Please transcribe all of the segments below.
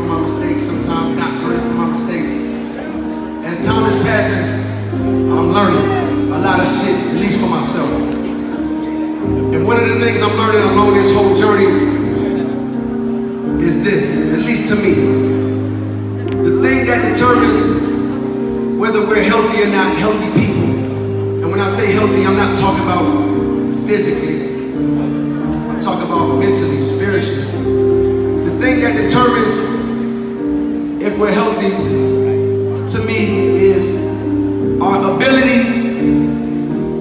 from my mistakes, sometimes not learning from my mistakes. As time is passing, I'm learning a lot of shit, at least for myself. And one of the things I'm learning along this whole journey is this, at least to me. The thing that determines whether we're healthy or not, healthy people. And when I say healthy, I'm not talking about physically. I'm talking about mentally, spiritually. The thing that determines if we're healthy, to me, is our ability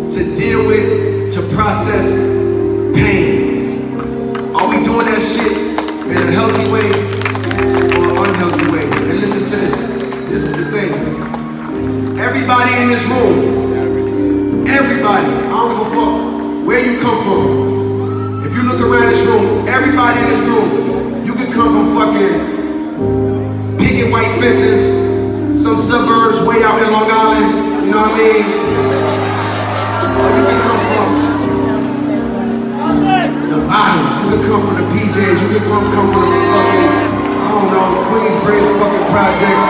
to deal with, to process pain. Are we doing that shit in a healthy way or unhealthy way? And listen to this. This is the thing. Everybody in this room, everybody, I don't give a fuck where you come from. If you look around this room, everybody in this room, you can come from fucking picket white fences, some suburbs way out in Long Island, you know what I mean? Or you can come from the bottom, you can come from the PJs, you can come from the fucking, I don't know, Queensbridge fucking projects.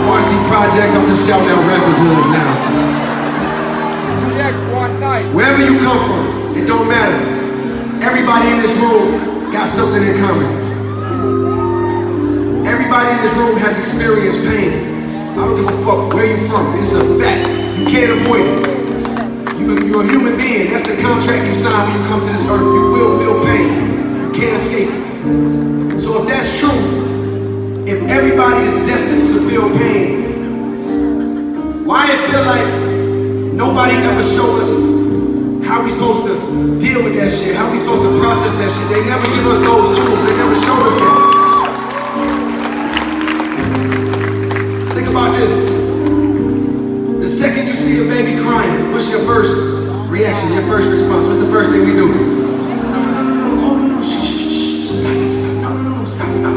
RC projects, I'm just shouting out rappers' hoods now. Wherever you come from, it don't matter. Everybody in this room got something in common. Everybody in this room has experienced pain. I don't give a fuck where you from, it's a fact. You can't avoid it. You're a human being, that's the contract you sign when you come to this earth. You will feel pain, you can't escape it. So if that's true, if everybody is destined to feel pain, why it feel like nobody ever showed us how we supposed to deal with that shit, how we supposed to process that shit? They never give us those tools, they never showed us that. Think about this. The second you see a baby crying, what's your first reaction, your first response? What's the first thing we do?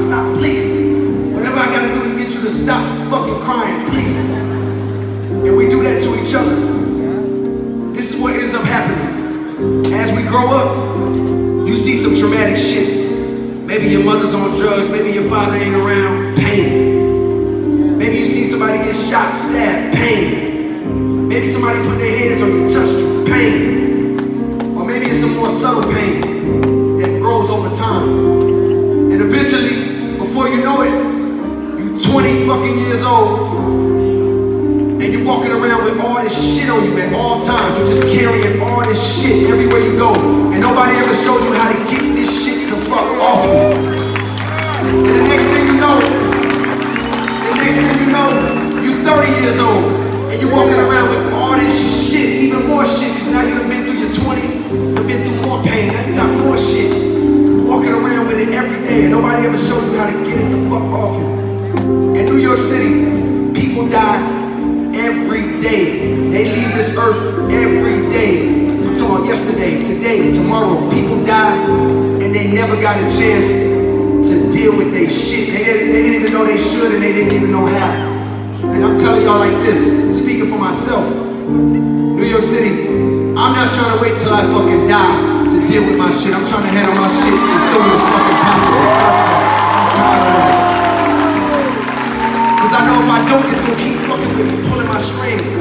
Stop, please. Whatever I gotta do to get you to stop fucking crying, please. And we do that to each other. This is what ends up happening. As we grow up, you see some traumatic shit. Maybe your mother's on drugs, maybe your father ain't around, pain. Maybe you see somebody get shot, stabbed, pain. Maybe somebody put their hands on you, touched you, pain. Or maybe it's a more subtle pain that grows over time. And eventually, before you know it, you 20 fucking years old, and you walking around with all this shit on you at all times. You're just carrying all this shit everywhere you go. And nobody ever showed you how to get this shit the fuck off you. And the next thing you know, you 30 years old, and you're walking around with all this shit, even more shit, because now you've been through your 20s, you've been through more pain, now you got more shit. Walking around with it every day, and nobody ever showed you how to get it the fuck off you. In New York City, people die every day. They leave this earth every day. I'm talking about yesterday, today, tomorrow. People die, and they never got a chance to deal with their shit. They didn't even know they should, and they didn't even know how. And I'm telling y'all like this, speaking for myself, New York City, I'm not trying to wait till I fucking die to deal with my shit. I'm trying to handle my shit as soon as fucking possible. I'm tired of it. Cause I know if I don't, it's gonna keep fucking with me, pulling my strings,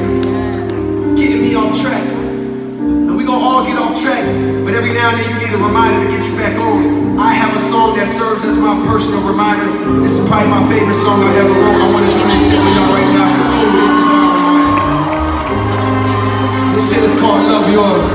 getting me off track. And we gonna all get off track, but every now and then you need a reminder to get you back on. I have a song that serves as my personal reminder. This is probably my favorite song I ever wrote. I wanna do this shit for y'all right now. It's cool, this is my reminder. This shit is called Love Yourz.